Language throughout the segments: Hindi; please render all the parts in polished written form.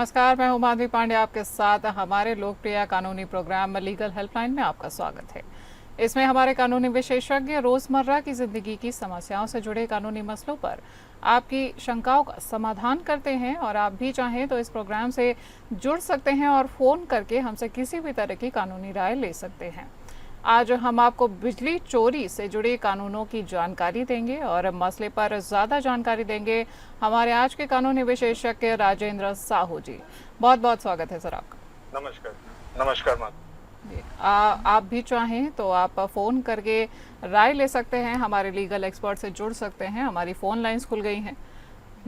नमस्कार, मैं हूं माधवी पांडे आपके साथ। हमारे लोकप्रिय कानूनी प्रोग्राम लीगल हेल्पलाइन में आपका स्वागत है। इसमें हमारे कानूनी विशेषज्ञ रोजमर्रा की जिंदगी की समस्याओं से जुड़े कानूनी मसलों पर आपकी शंकाओं का समाधान करते हैं और आप भी चाहें तो इस प्रोग्राम से जुड़ सकते हैं और फ़ोन करके हमसे किसी भी तरह की कानूनी राय ले सकते हैं। आज हम आपको बिजली चोरी से जुड़े कानूनों की जानकारी देंगे और मसले पर ज़्यादा जानकारी देंगे हमारे आज के कानूनी विशेषज्ञ राजेंद्र साहू जी। बहुत बहुत स्वागत है सर आपका। नमस्कार। नमस्कार मैम। जी, आप भी चाहें तो आप फ़ोन करके राय ले सकते हैं, हमारे लीगल एक्सपर्ट से जुड़ सकते हैं। हमारी फ़ोन लाइंस खुल गई हैं।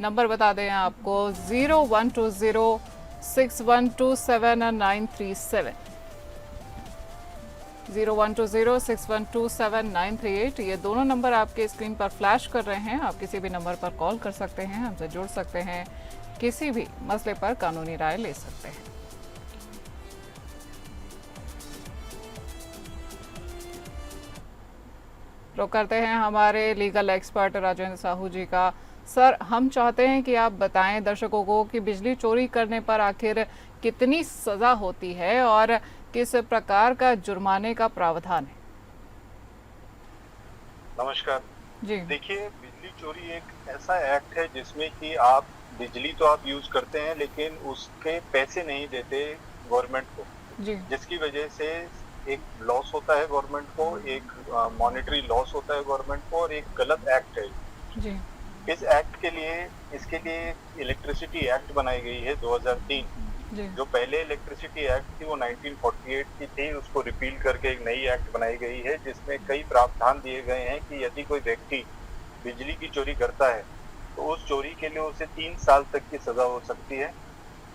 नंबर बता दें आपको 01206127 01206127 ये दोनों नंबर आपके स्क्रीन पर फ्लैश कर रहे हैं। आप किसी भी नंबर पर कॉल कर सकते हैं, हमसे जुड़ सकते हैं, किसी भी मसले पर कानूनी राय ले सकते हैं। तो करते हैं हमारे लीगल एक्सपर्ट राजेंद्र साहू जी का। सर, हम चाहते हैं कि आप बताएं दर्शकों को कि बिजली चोरी करने पर आखिर कितनी सज़ा होती है और किस प्रकार का जुर्माने का प्रावधान है। नमस्कार जी देखिए, बिजली चोरी एक ऐसा एक्ट है जिसमें कि आप बिजली तो आप यूज करते हैं लेकिन उसके पैसे नहीं देते गवर्नमेंट को, जी जिसकी वजह से एक लॉस होता है गवर्नमेंट को, एक मॉनेटरी लॉस होता है गवर्नमेंट को और एक गलत एक्ट है। जी इस एक्ट के लिए इसके लिए इलेक्ट्रिसिटी एक्ट बनाई गई है 2003। जी जो पहले इलेक्ट्रिसिटी एक्ट थी वो 1948 की थी, उसको रिपील करके एक नई एक्ट बनाई गई है जिसमें कई प्रावधान दिए गए हैं कि यदि कोई व्यक्ति बिजली की चोरी करता है तो उस चोरी के लिए उसे 3 साल तक की सजा हो सकती है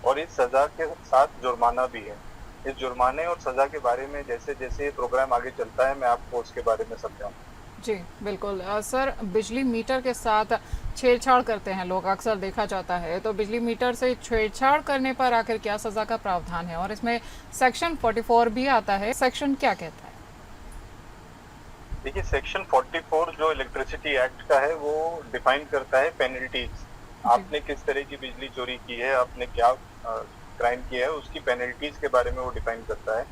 और इस सजा के साथ जुर्माना भी है। इस जुर्माने और सजा के बारे में जैसे जैसे ये प्रोग्राम आगे चलता है मैं आपको उसके बारे में समझाऊंगा। जी बिल्कुल। सर, बिजली मीटर के साथ छेड़छाड़ करते हैं लोग, अक्सर देखा जाता है। तो बिजली मीटर से छेड़छाड़ करने पर आखिर क्या सज़ा का प्रावधान है और इसमें सेक्शन 44 भी आता है, सेक्शन क्या कहता है? देखिए, सेक्शन 44 जो इलेक्ट्रिसिटी एक्ट का है वो डिफाइन करता है पेनल्टीज। जी आपने किस तरह की बिजली चोरी की है, आपने क्या क्राइम किया है, उसकी पेनल्टीज के बारे में वो डिफाइन करता है।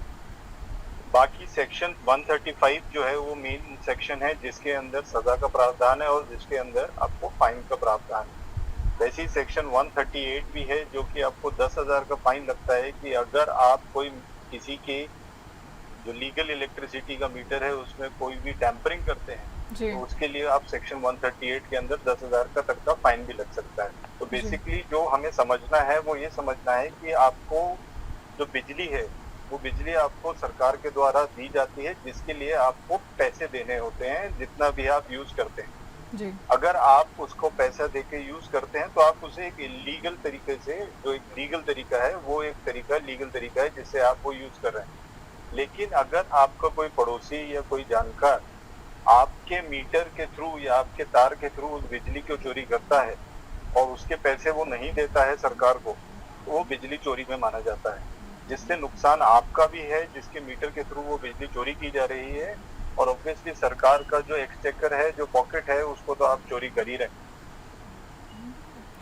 बाकी सेक्शन 135 जो है वो मेन सेक्शन है जिसके अंदर सजा का प्रावधान है और जिसके अंदर आपको फाइन का प्रावधान है। वैसे ही सेक्शन 138 भी है जो कि आपको 10,000 का फाइन लगता है कि अगर आप कोई किसी के जो लीगल इलेक्ट्रिसिटी का मीटर है उसमें कोई भी टैंपरिंग करते हैं जी तो उसके लिए आप सेक्शन 138 के अंदर 10,000 का तक का फाइन भी लग सकता है। तो जी बेसिकली जो हमें समझना है वो ये समझना है कि आपको जो बिजली है वो बिजली आपको सरकार के द्वारा दी जाती है जिसके लिए आपको पैसे देने होते हैं जितना भी आप यूज करते हैं। जी अगर आप उसको पैसा देके यूज करते हैं तो आप उसे एक इलीगल तरीके से, जो एक लीगल तरीका है वो एक तरीका लीगल तरीका है जिससे आप वो यूज कर रहे हैं। लेकिन अगर आपका कोई पड़ोसी या कोई जानकार आपके मीटर के थ्रू या आपके तार के थ्रू उस बिजली को चोरी करता है और उसके पैसे वो नहीं देता है सरकार को, तो वो बिजली चोरी में माना जाता है, जिससे नुकसान आपका भी है जिसके मीटर के थ्रू वो बिजली चोरी की जा रही है और ऑब्वियसली सरकार का जो एक्सचेकर है, जो पॉकेट है, उसको तो आप चोरी कर ही रहे हैं।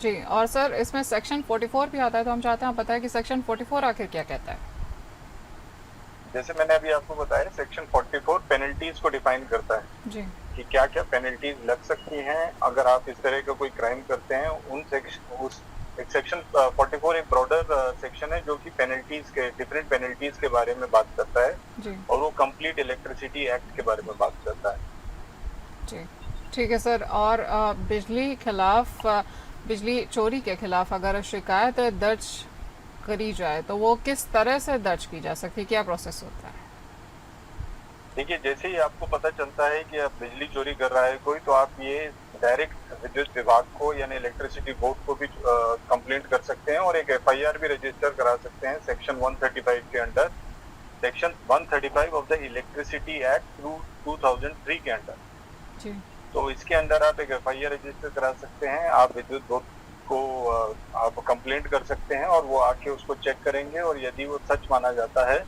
जी। और सर, इसमें सेक्शन 44 भी आता है, तो हम चाहते हैं आप बताएं कि सेक्शन 44 आखिर क्या कहता है। जैसे मैंने अभी आपको बताया, सेक्शन 44 पेनल्टीज को डिफाइन करता है जी कि क्या क्या पेनल्टीज लग सकती हैं अगर आप इस तरह का कोई क्राइम करते हैं। उस एक सेक्शन 44 एक ब्रॉडर सेक्शन है जो कि पेनल्टीज के, डिफरेंट पेनल्टीज के बारे में बात करता है जी और वो कंप्लीट इलेक्ट्रिसिटी एक्ट के बारे में बात करता है। जी ठीक है सर। और बिजली चोरी के खिलाफ अगर शिकायत दर्ज करी जाए तो वो किस तरह से दर्ज की जा सकती है, क्या प्रोसेस होता है? देखिए, जैसे ही आपको पता चलता है कि अब बिजली चोरी कर रहा है कोई, तो आप ये डायरेक्ट विद्युत विभाग को यानी इलेक्ट्रिसिटी बोर्ड को भी कंप्लेंट कर सकते हैं और एक एफआईआर भी रजिस्टर करा सकते हैं सेक्शन 135 के under, section 135 of the electricity act through 2003 के अंडर। जी तो इसके अंदर आप एक एफआईआर रजिस्टर करा सकते हैं, आप विद्युत बोर्ड को आप कंप्लेंट कर सकते हैं और वो आके उसको चेक करेंगे और यदि वो सच माना जाता है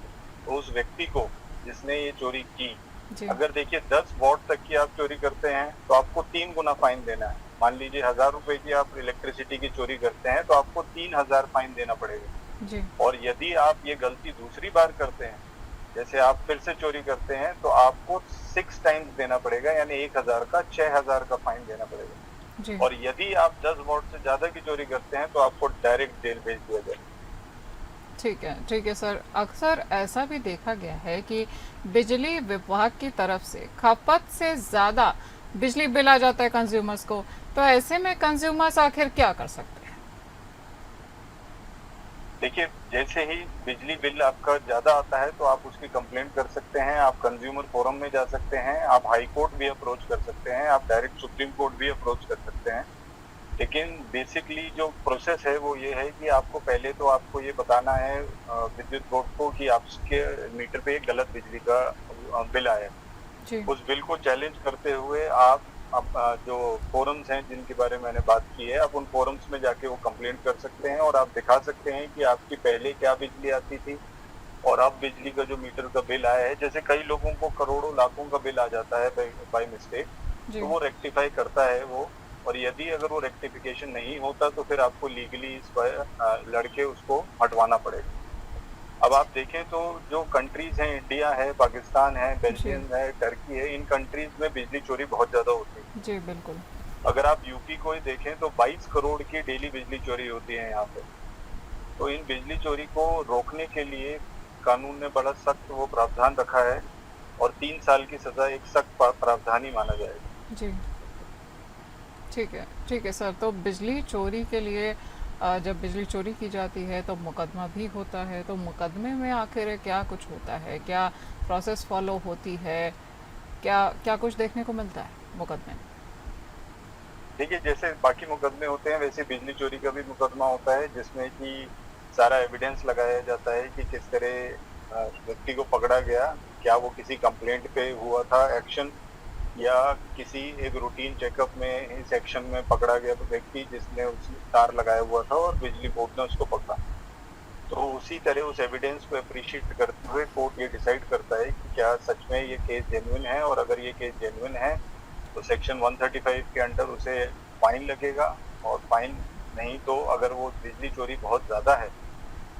तो उस व्यक्ति को जिसने ये चोरी की जी। अगर देखिए 10 वॉट तक की आप चोरी करते हैं तो आपको 3 गुना फाइन देना है। मान लीजिए 1000 रुपए की आप इलेक्ट्रिसिटी की चोरी करते हैं तो आपको 3000 फाइन देना पड़ेगा। जी। और यदि आप ये गलती दूसरी बार करते हैं, जैसे आप फिर से चोरी करते हैं, तो आपको 6 टाइम्स देना पड़ेगा, यानी 1000 का 6000 का फाइन देना जी। पड़ेगा। और यदि आप 10 वॉट से ज्यादा की चोरी करते हैं तो आपको डायरेक्ट जेल भेज दिया जाएगा। ठीक है सर। अक्सर ऐसा भी देखा गया है कि बिजली विभाग की तरफ से खपत से ज़्यादा बिजली बिल आ जाता है कंज्यूमर्स को, तो ऐसे में कंज्यूमर्स आखिर क्या कर सकते हैं? देखिए, जैसे ही बिजली बिल आपका ज़्यादा आता है तो आप उसकी कंप्लेंट कर सकते हैं, आप कंज्यूमर फोरम में जा सकते हैं, आप हाई कोर्ट भी अप्रोच कर सकते हैं, आप डायरेक्ट सुप्रीम कोर्ट भी अप्रोच कर सकते हैं। लेकिन बेसिकली जो प्रोसेस है वो ये है कि आपको पहले तो आपको ये बताना है विद्युत बोर्ड को कि आपके मीटर पे एक गलत बिजली का बिल आया है। जी। उस बिल को चैलेंज करते हुए आप जो फोरम्स हैं जिनके बारे में मैंने बात की है, आप उन फोरम्स में जाके वो कंप्लेंट कर सकते हैं और आप दिखा सकते हैं कि आपकी पहले क्या बिजली आती थी और अब बिजली का जो मीटर का बिल आया है। जैसे कई लोगों को करोड़ों लाखों का बिल आ जाता है बाय मिस्टेक, जी। तो वो रेक्टिफाई करता है वो। और यदि अगर वो रेक्टिफिकेशन नहीं होता तो फिर आपको लीगली इस पर लड़के उसको हटवाना पड़ेगा। अब आप देखें तो जो कंट्रीज हैं, इंडिया है, पाकिस्तान है, जी। बेल्जियम है, टर्की है, इन कंट्रीज में बिजली चोरी बहुत ज्यादा होती है। जी बिल्कुल। अगर आप यूपी को ही देखें तो 22 करोड़ की डेली बिजली चोरी होती है यहाँ पे। तो इन बिजली चोरी को रोकने के लिए कानून ने बड़ा सख्त वो प्रावधान रखा है और 3 साल की सजा एक सख्त प्रावधान ही माना जाएगा। जी। ठीक है सर। तो बिजली चोरी के लिए जब बिजली चोरी की जाती है तो मुकदमा भी होता है, तो मुकदमे में आखिर क्या कुछ होता है? क्या प्रोसेस फॉलो होती है? क्या क्या कुछ देखने को मिलता है मुकदमे में? देखिए, जैसे बाकी मुकदमे होते हैं वैसे बिजली चोरी का भी मुकदमा होता है, जिसमें कि सारा एविडेंस लगाया जाता है कि किस तरह व्यक्ति को पकड़ा गया, क्या वो किसी कंप्लेंट पे हुआ था एक्शन या किसी एक रूटीन चेकअप में इस एक्शन में पकड़ा गया व्यक्ति जिसने उस तार लगाया हुआ था और बिजली बोर्ड ने उसको पकड़ा। तो उसी तरह उस एविडेंस को अप्रिशिएट करते हुए कोर्ट ये डिसाइड करता है कि क्या सच में ये केस जेन्युइन है, और अगर ये केस जेन्युइन है तो सेक्शन 135 के अंडर उसे फाइन लगेगा। और फाइन नहीं तो अगर वो बिजली चोरी बहुत ज्यादा है,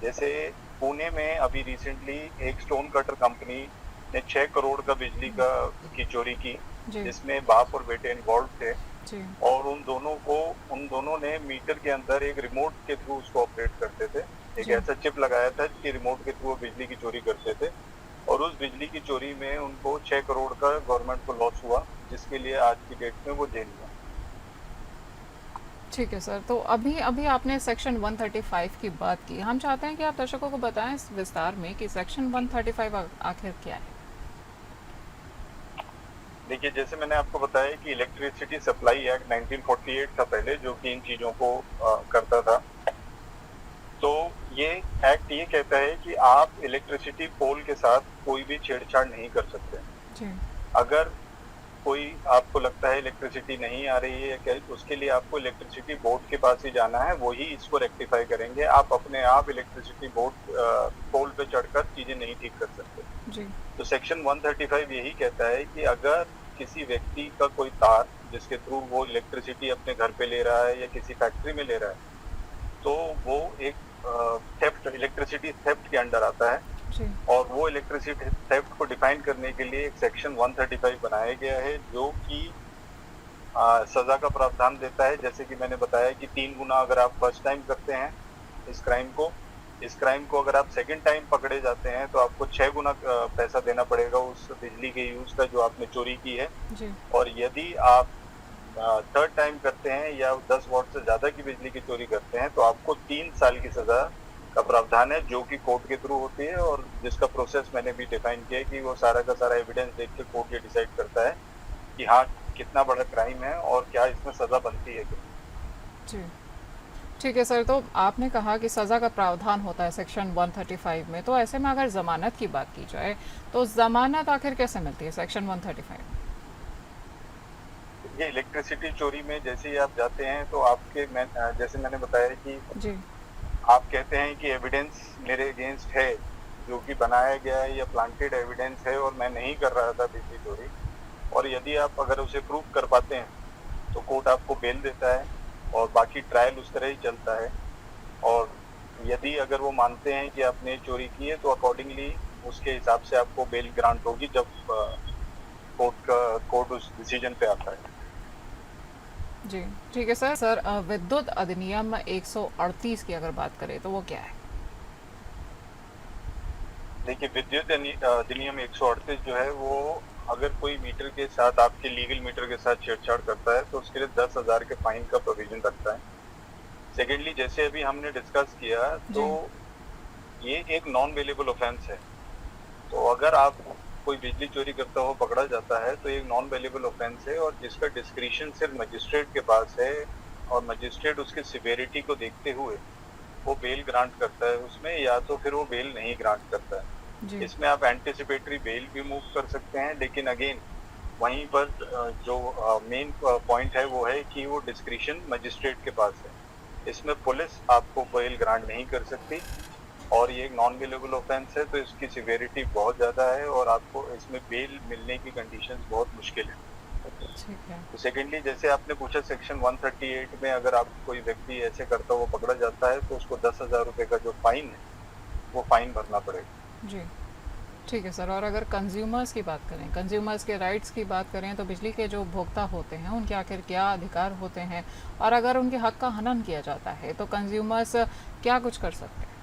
जैसे पुणे में अभी रिसेंटली एक स्टोन कटर कंपनी ने 6 करोड़ का बिजली का की चोरी की, जी। जिसमें बाप और बेटे इन्वॉल्व थे। जी। और उन दोनों ने मीटर के अंदर एक रिमोट के थ्रू उसको ऑपरेट करते थे। एक जी। ऐसा चिप लगाया था कि रिमोट के थ्रू वो बिजली की चोरी करते थे, और उस बिजली की चोरी में उनको 6 करोड़ का गवर्नमेंट को लॉस हुआ, जिसके लिए आज की डेट में वो जेल में है। ठीक है सर। तो अभी अभी आपने सेक्शन 135 की बात की। हम चाहते हैं कि आप दर्शकों को बताएं इस विस्तार में कि सेक्शन 135 आखिर क्या है? देखिए, जैसे मैंने आपको बताया कि इलेक्ट्रिसिटी सप्लाई एक्ट 1948 था पहले, जो कि इन चीजों को करता था। तो ये एक्ट ये कहता है कि आप इलेक्ट्रिसिटी पोल के साथ कोई भी छेड़छाड़ नहीं कर सकते। जी। अगर कोई आपको लगता है इलेक्ट्रिसिटी नहीं आ रही है क्या, उसके लिए आपको इलेक्ट्रिसिटी बोर्ड के पास ही जाना है, वही इसको रेक्टिफाई करेंगे। आप अपने आप इलेक्ट्रिसिटी बोर्ड पोल पे चढ़कर चीजें नहीं ठीक कर सकते। जी। तो सेक्शन 135 यही कहता है कि अगर किसी व्यक्ति का कोई तार जिसके थ्रू वो इलेक्ट्रिसिटी अपने घर पे ले रहा है या किसी फैक्ट्री में ले रहा है, तो वो एक थेफ्ट, इलेक्ट्रिसिटी थेफ्ट के अंडर आता है। जी। और वो इलेक्ट्रिसिटी थेफ्ट को डिफाइन करने के लिए एक सेक्शन 135 बनाया गया है, जो कि सजा का प्रावधान देता है। जैसे कि मैंने बताया कि 3 गुना अगर आप फर्स्ट टाइम करते हैं इस क्राइम को अगर आप सेकंड टाइम पकड़े जाते हैं तो आपको 6 गुना पैसा देना पड़ेगा उस बिजली के यूज का जो आपने चोरी की है। जी। और यदि आप थर्ड टाइम करते हैं या 10 वॉट से ज्यादा की बिजली की चोरी करते हैं तो आपको 3 साल की सजा का प्रावधान है, जो कि कोर्ट के थ्रू होती है, और जिसका प्रोसेस मैंने भी डिफाइन किया है कि वो सारा का सारा एविडेंस देख के कोर्ट ये डिसाइड करता है कि हाँ, कितना बड़ा क्राइम है और क्या इसमें सजा बनती है। जी। ठीक है सर। तो आपने कहा कि सज़ा का प्रावधान होता है सेक्शन 135 में, तो ऐसे में अगर ज़मानत की बात की जाए तो ज़मानत आखिर कैसे मिलती है सेक्शन 135 में? ये इलेक्ट्रिसिटी चोरी में जैसे ही आप जाते हैं तो जैसे मैंने बताया कि जी। आप कहते हैं कि एविडेंस मेरे अगेंस्ट है, जो कि बनाया गया है या प्लांटेड एविडेंस है और मैं नहीं कर रहा था बिजली चोरी, और यदि आप अगर उसे प्रूव कर पाते हैं तो कोर्ट आपको बेल देता है और बाकी ट्रायल उस तरह ही चलता है। और यदि अगर वो मानते हैं कि आपने चोरी की है तो अकॉर्डिंगली उसके हिसाब से आपको बेल ग्रांट होगी जब कोर्ट उस डिसीजन पे आता है। जी ठीक है सर। सर विद्युत अधिनियम 138 की अगर बात करें तो वो क्या है? देखिए, विद्युत अधिनियम 138 जो है वो अगर कोई मीटर के साथ, आपके लीगल मीटर के साथ छेड़छाड़ करता है तो उसके लिए 10,000 के फाइन का प्रोविजन रखता है। सेकेंडली, जैसे अभी हमने डिस्कस किया, तो ये एक नॉन वेलेबल ऑफेंस है। तो अगर आप कोई बिजली चोरी करता हुआ पकड़ा जाता है तो एक नॉन वेलेबल ऑफेंस है, और जिसका डिस्क्रिशन सिर्फ मजिस्ट्रेट के पास है, और मजिस्ट्रेट उसकी सिवेरिटी को देखते हुए वो बेल ग्रांट करता है उसमें, या तो फिर वो बेल नहीं ग्रांट करता है। जी इसमें आप एंटिसिपेटरी बेल भी मूव कर सकते हैं, लेकिन अगेन वहीं पर जो मेन पॉइंट है वो है कि वो डिस्क्रिशन मजिस्ट्रेट के पास है। इसमें पुलिस आपको बेल ग्रांट नहीं कर सकती, और ये एक नॉन बेलेबल ऑफेंस है, तो इसकी सिवेरिटी बहुत ज़्यादा है और आपको इसमें बेल मिलने की कंडीशंस बहुत मुश्किल है। ठीक है। तो सेकेंडली, जैसे आपने पूछा, सेक्शन 138 में अगर आप कोई व्यक्ति ऐसे करता हुआ पकड़ा जाता है तो उसको 10,000 रुपये का जो फाइन है वो फाइन भरना पड़ेगा। जी ठीक है सर। और अगर कंज्यूमर्स की बात करें, कंज्यूमर्स के राइट्स की बात करें, तो बिजली के जो उपभोक्ता होते हैं उनके आखिर क्या अधिकार होते हैं, और अगर उनके हक का हनन किया जाता है तो कंज्यूमर्स क्या कुछ कर सकते हैं?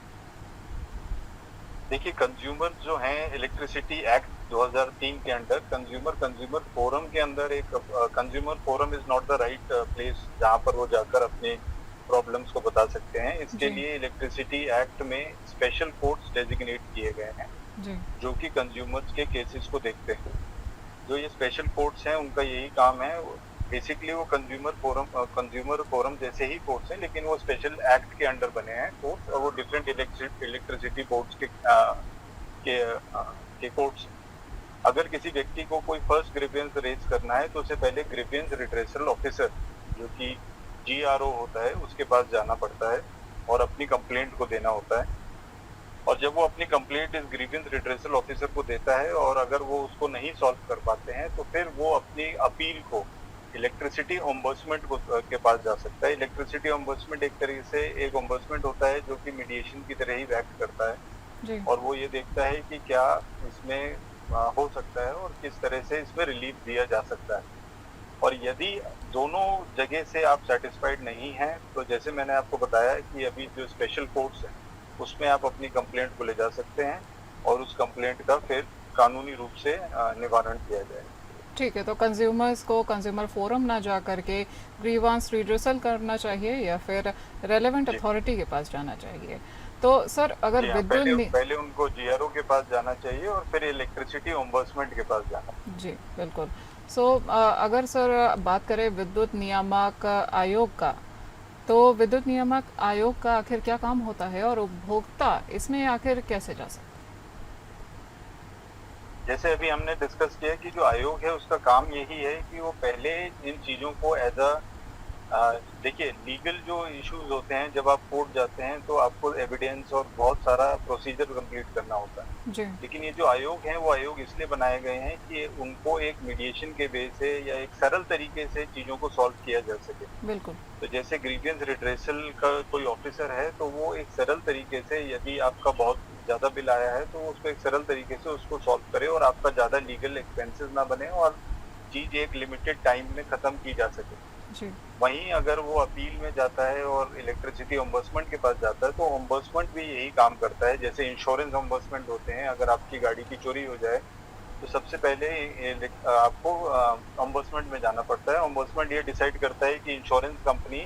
देखिए, कंज्यूमर जो हैं, इलेक्ट्रिसिटी एक्ट 2003 के अंडर कंज्यूमर फोरम के अंदर एक consumer forum is not the right place जहां पर वो जाकर अपने प्रॉब्लम्स को बता सकते हैं। इसके जी। लिए इलेक्ट्रिसिटी एक्ट में स्पेशल कोर्ट्स डेजिग्नेट किए गए हैं जी जो कि कंज्यूमर्स के केसेस को देखते हैं। जो ये स्पेशल कोर्ट्स हैं उनका यही काम है। बेसिकली वो कंज्यूमर फोरम जैसे ही कोर्ट्स हैं, लेकिन वो स्पेशल एक्ट के अंडर बने हैं कोर्ट्स, और वो डिफरेंट इलेक्ट्रिसिटी बोर्ड्स के कोर्ट्स। अगर किसी व्यक्ति को कोई फर्स्ट ग्रीवियंस रेज करना है तो उसे पहले ग्रीवियंस रिट्रेसल ऑफिसर, जो कि GRO होता है, उसके पास जाना पड़ता है और अपनी कंप्लेंट को देना होता है। और जब वो अपनी कंप्लेंट इस ग्रीवियंस रिट्रेसल ऑफिसर को देता है और अगर वो उसको नहीं सॉल्व कर पाते हैं तो फिर वो अपनी अपील को इलेक्ट्रिसिटी ओम्बड्समेंट के पास जा सकता है। इलेक्ट्रिसिटी ओम्बड्समेंट एक तरीके से एक ओम्बड्समेंट होता है जो कि मीडिएशन की तरह ही एक्ट करता है, जी और वो ये देखता है कि क्या इसमें हो सकता है और किस तरह से इसमें रिलीफ दिया जा सकता है। और यदि दोनों जगह से आप सेटिस्फाइड नहीं हैं तो जैसे मैंने आपको बताया कि अभी जो स्पेशल कोर्ट्स हैं उसमें आप अपनी कंप्लेंट को ले जा सकते हैं और उस कंप्लेंट का फिर कानूनी रूप से निवारण किया जाएगा। ठीक है। तो कंज्यूमर्स को कंज्यूमर फोरम ना जा करके ग्रीवांस रिड्रेसल करना चाहिए या फिर रेलेवेंट जी अथॉरिटी के पास जाना चाहिए? तो सर अगर जी हाँ, विद्युत पहले उनको GRO के पास जाना चाहिए और फिर इलेक्ट्रिसिटी ओम्बड्समेंट के पास जाना। जी बिल्कुल। सो अगर सर बात करें विद्युत नियामक आयोग का, तो विद्युत नियामक आयोग का आखिर क्या काम होता है और उपभोक्ता इसमें आखिर कैसे जा सकते जैसे अभी हमने डिस्कस किया कि जो आयोग है उसका काम यही है कि वो पहले इन चीज़ों को एज देखिए, लीगल जो इश्यूज होते हैं, जब आप कोर्ट जाते हैं तो आपको एविडेंस और बहुत सारा प्रोसीजर कंप्लीट करना होता है। हैं? जी लेकिन ये जो आयोग हैं वो आयोग इसलिए बनाए गए हैं कि उनको एक मीडिएशन के वे से या एक सरल तरीके से चीज़ों को सॉल्व किया जा सके। बिल्कुल। तो जैसे ग्रीवियंस रिट्रेसल का कोई ऑफिसर है तो वो एक सरल तरीके से, यदि आपका बहुत ज़्यादा बिल आया है तो उसको एक सरल तरीके से उसको सॉल्व करे और आपका ज़्यादा लीगल एक्सपेंसेस ना बने और चीज़ एक लिमिटेड टाइम में ख़त्म की जा सके। जी वहीं अगर वो अपील में जाता है और इलेक्ट्रिसिटी ओम्बड्समेंट के पास जाता है तो ओम्बड्समेंट भी यही काम करता है। जैसे इंश्योरेंस ओम्बड्समेंट होते हैं, अगर आपकी गाड़ी की चोरी हो जाए तो सबसे पहले आपको ओम्बड्समेंट में जाना पड़ता है। ओम्बड्समेंट ये डिसाइड करता है कि इंश्योरेंस कंपनी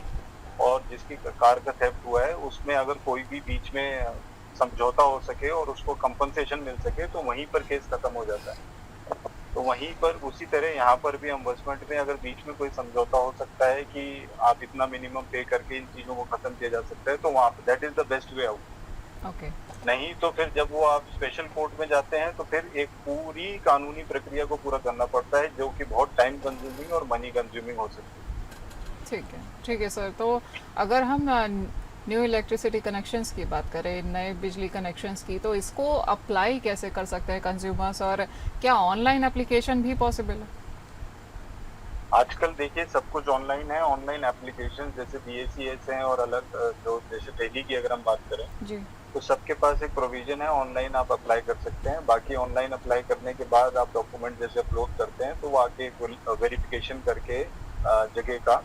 और जिसकी कार का थेफ्ट हुआ है उसमें अगर कोई भी बीच में समझौता हो सके और उसको कंपनसेशन मिल सके तो वहीं पर केस खत्म हो जाता है। तो वहीं पर उसी तरह यहाँ पर भी ओम्बड्समेंट में अगर बीच में कोई समझौता हो सकता है कि आप इतना मिनिमम पे करके इन चीज़ों को खत्म किया जा सकता है, तो वहाँ पर that is the best way out. Okay. नहीं तो फिर जब वो आप स्पेशल कोर्ट में जाते हैं तो फिर एक पूरी कानूनी प्रक्रिया को पूरा करना पड़ता है जो कि बहुत टाइम कंज्यूमिंग और मनी कंज्यूमिंग हो सकती है। ठीक है सर। तो अगर हम न्यू इलेक्ट्रिसिटी कनेक्शंस की बात करें, नए बिजली कनेक्शंस की, तो इसको अप्लाई कैसे कर सकते हैं कंज्यूमर्स, और क्या ऑनलाइन एप्लीकेशन भी पॉसिबल है? आजकल देखिए सब कुछ ऑनलाइन है। ऑनलाइन एप्लीकेशन जैसे बीएसीएस हैं और अलग जो जैसे टेली की अगर हम बात करें जी। तो सबके पास एक प्रोविजन है, ऑनलाइन आप अप्लाई कर सकते हैं। बाकी ऑनलाइन अप्लाई करने के बाद आप डॉक्यूमेंट जैसे अपलोड करते हैं तो वो आके वेरिफिकेशन करके जगह का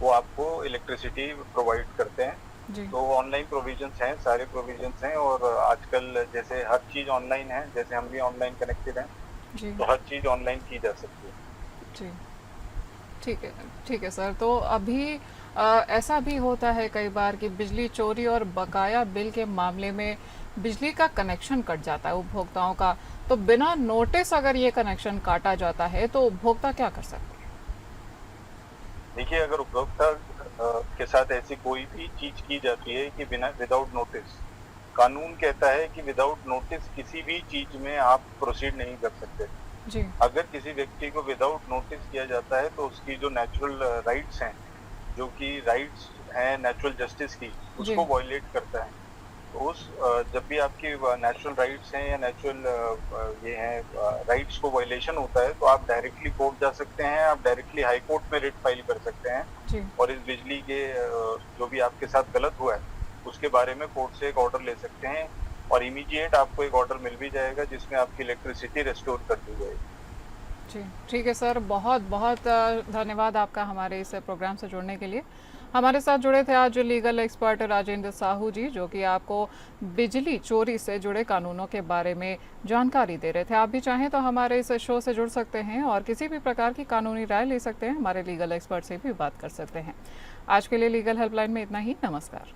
वो आपको इलेक्ट्रिसिटी प्रोवाइड करते हैं। जी। तो ऑनलाइन प्रोविजंस हैं, सारे प्रोविजंस हैं और आजकल जैसे हर चीज़ ऑनलाइन है, जैसे हम भी ऑनलाइन कनेक्टेड हैं जी। तो हर चीज़ ऑनलाइन की जा सकती है। जी। ठीक है। ठीक है सर, तो अभी ऐसा भी होता है कई बार कि बिजली चोरी और बकाया बिल के मामले में बिजली का कनेक्शन कट जाता है उपभोक्ताओं का, तो बिना नोटिस अगर ये कनेक्शन काटा जाता है तो उपभोक्ता क्या कर सकते हैं? देखिए अगर उपभोक्ता के साथ ऐसी कोई भी चीज की जाती है कि बिना विदाउट नोटिस, कानून कहता है कि विदाउट नोटिस किसी भी चीज में आप प्रोसीड नहीं कर सकते। जी। अगर किसी व्यक्ति को विदाउट नोटिस किया जाता है तो उसकी जो नेचुरल राइट्स हैं, जो कि राइट्स हैं नेचुरल जस्टिस की, जी। उसको वायलेट करता है। तो उस जब भी आपकी नेचुरल राइट्स हैं या नेचुरल ये हैं राइट्स को वायलेशन होता है तो आप डायरेक्टली कोर्ट जा सकते हैं, आप डायरेक्टली हाई कोर्ट में रिट फाइल कर सकते हैं जी। और इस बिजली के जो भी आपके साथ गलत हुआ है उसके बारे में कोर्ट से एक ऑर्डर ले सकते हैं और इमीडिएट आपको एक ऑर्डर मिल भी जाएगा जिसमें आपकी इलेक्ट्रिसिटी रेस्टोर कर दी जाएगी। जी। ठीक है सर, बहुत बहुत धन्यवाद आपका हमारे इस प्रोग्राम से जुड़ने के लिए। हमारे साथ जुड़े थे आज लीगल एक्सपर्ट राजेंद्र साहू जी, जो कि आपको बिजली चोरी से जुड़े कानूनों के बारे में जानकारी दे रहे थे। आप भी चाहें तो हमारे इस शो से जुड़ सकते हैं और किसी भी प्रकार की कानूनी राय ले सकते हैं, हमारे लीगल एक्सपर्ट से भी बात कर सकते हैं। आज के लिए लीगल हेल्पलाइन में इतना ही। नमस्कार।